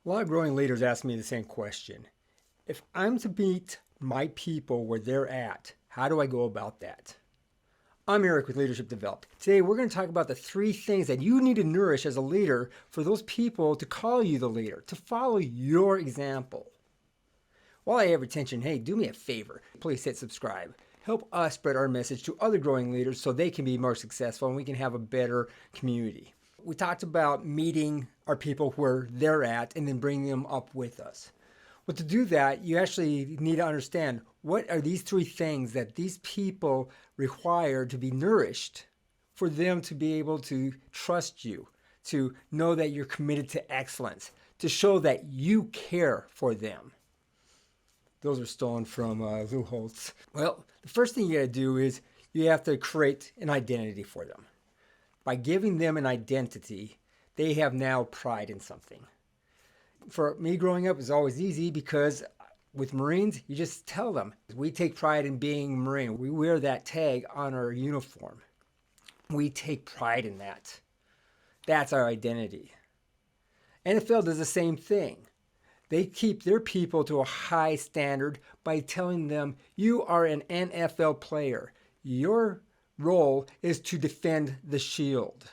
A lot of growing leaders ask me the same question. If I'm to meet my people where they're at, how do I go about that? I'm Eric with Leadership Developed. Today we're going to talk about the 3 things that you need to nourish as a leader for those people to call you the leader, to follow your example. While I have your attention, hey, do me a favor. Please hit subscribe. Help us spread our message to other growing leaders so they can be more successful and we can have a better community. We talked about meeting our people where they're at and then bringing them up with us. Well, to do that, you actually need to understand what are these 3 things that these people require to be nourished for them to be able to trust you, to know that you're committed to excellence, to show that you care for them. Those are stolen from Lou Holtz. Well, the first thing you got to do is you have to create an identity for them. By giving them an identity, they have now pride in something. For me growing up, it was always easy because with Marines, you just tell them. We take pride in being Marine. We wear that tag on our uniform. We take pride in that. That's our identity. NFL does the same thing. They keep their people to a high standard by telling them, you are an NFL player. Your role is to defend the shield.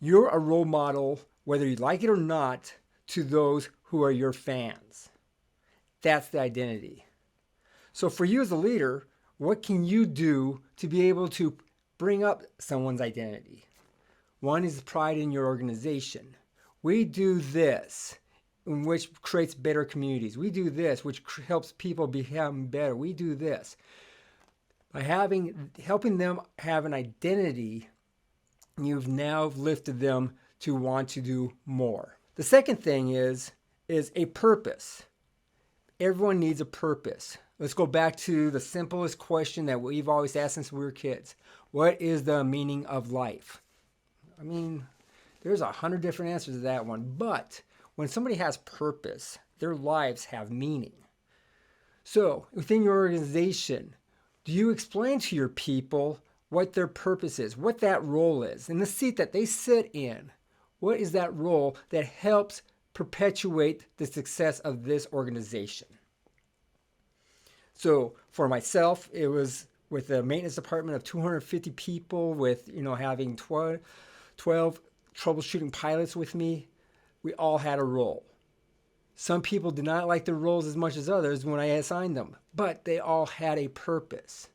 You're a role model, whether you like it or not, to those who are your fans. That's the identity. So for you as a leader, what can you do to be able to bring up someone's identity? One is pride in your organization. We do this, which creates better communities. We do this, which helps people become better. We do this. By helping them have an identity, you've now lifted them to want to do more. The second thing is a purpose. Everyone needs a purpose. Let's go back to the simplest question that we've always asked since we were kids. What is the meaning of life? I mean, there's 100 different answers to that one, but when somebody has purpose, their lives have meaning. So within your organization, do you explain to your people what their purpose is, what that role is, in the seat that they sit in? What is that role that helps perpetuate the success of this organization? So for myself, it was with a maintenance department of 250 people with, having 12 troubleshooting pilots with me. We all had a role. Some people did not like their roles as much as others when I assigned them, but they all had a purpose.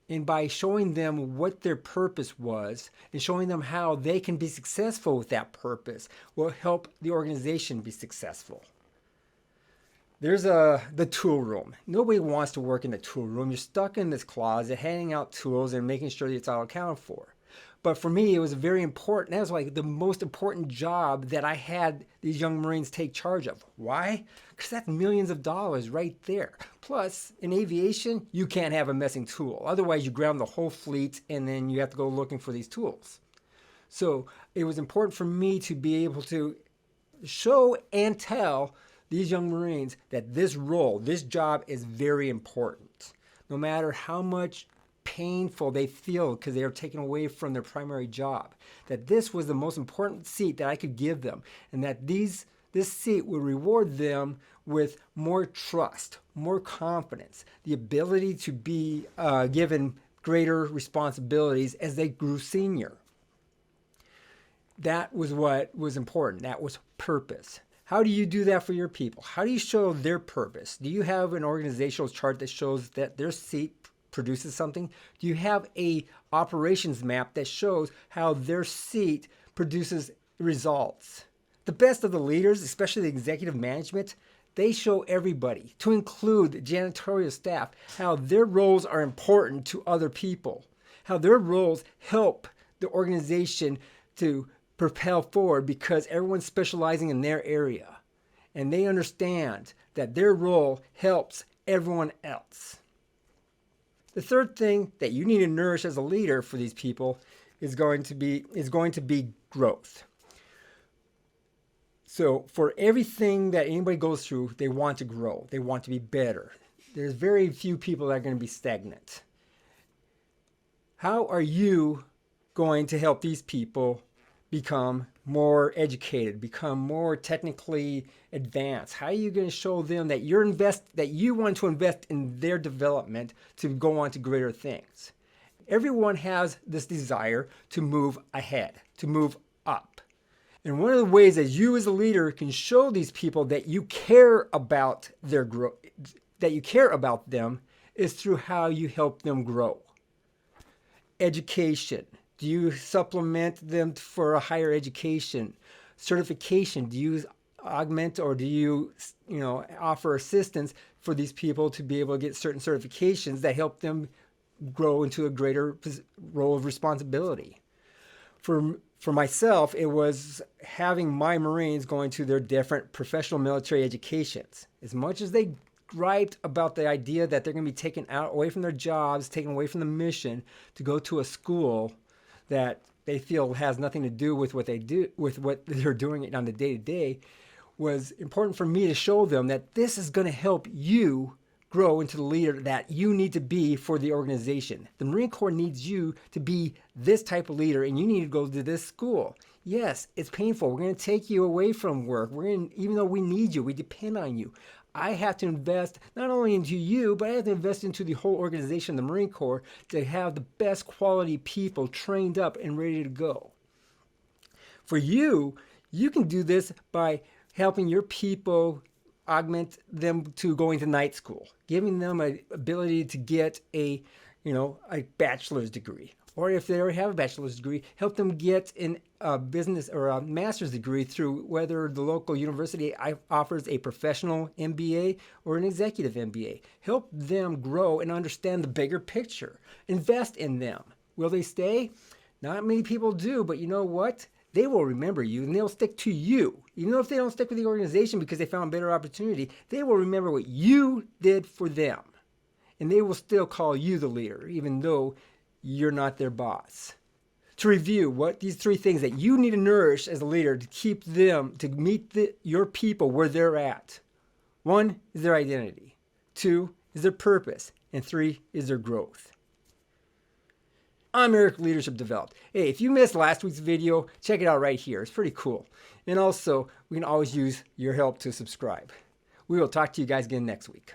And by showing them what their purpose was and showing them how they can be successful with that purpose will help the organization be successful. There's the tool room. Nobody wants to work in the tool room. You're stuck in this closet, handing out tools and making sure that it's all accounted for. But for me, it was very important. That was like the most important job that I had these young Marines take charge of. Why? Because that's millions of dollars right there. Plus, in aviation, you can't have a missing tool. Otherwise, you ground the whole fleet and then you have to go looking for these tools. So it was important for me to be able to show and tell these young Marines that this role, this job is very important. No matter how much painful they feel because they are taken away from their primary job, that this was the most important seat that I could give them, and that this seat will reward them with more trust, more confidence, the ability to be given greater responsibilities as they grew senior. That was what was important. That was purpose. How do you do that for your people? How do you show their purpose? Do you have an organizational chart that shows that their seat produces something? Do you have a operations map that shows how their seat produces results? The best of the leaders, especially the executive management, they show everybody, to include the janitorial staff, how their roles are important to other people, how their roles help the organization to propel forward because everyone's specializing in their area. And they understand that their role helps everyone else. The third thing that you need to nourish as a leader for these people is going to be growth. So for everything that anybody goes through, they want to grow. They want to be better. There's very few people that are going to be stagnant. How are you going to help these people become more educated, become more technically advanced? How are you going to show them that you want to invest in their development to go on to greater things? Everyone has this desire to move ahead, to move up. And one of the ways that you as a leader can show these people that you care about their growth, that you care about them, is through how you help them grow. Education. Do you supplement them for a higher education? Certification. Do you augment, or do you offer assistance for these people to be able to get certain certifications that help them grow into a greater role of responsibility? For myself, it was having my Marines going to their different professional military educations. As much as they griped about the idea that they're going to be taken away from their jobs, taken away from the mission to go to a school that they feel has nothing to do with what they do, with what they're doing on the day-to-day, was important for me to show them that this is going to help you grow into the leader that you need to be for the organization. The Marine Corps needs you to be this type of leader, and you need to go to this school. Yes, it's painful. We're going to take you away from work. Even though we need you, we depend on you. I have to invest not only into you, but I have to invest into the whole organization, the Marine Corps, to have the best quality people trained up and ready to go. For you, you can do this by helping your people augment them to going to night school, giving them an ability to get a bachelor's degree. Or if they already have a bachelor's degree, help them get a business or a master's degree through whether the local university offers a professional MBA or an executive MBA. Help them grow and understand the bigger picture. Invest in them. Will they stay? Not many people do, but you know what? They will remember you, and they'll stick to you. Even though if they don't stick with the organization because they found a better opportunity, they will remember what you did for them. And they will still call you the leader, even though you're not their boss. To review, what these three things that you need to nourish as a leader to keep them, to meet your people where they're at. 1 is their identity. 2 is their purpose. And 3 is their growth. I'm Eric, Leadership Developed. Hey, if you missed last week's video, check it out right here. It's pretty cool. And also, we can always use your help to subscribe. We will talk to you guys again next week.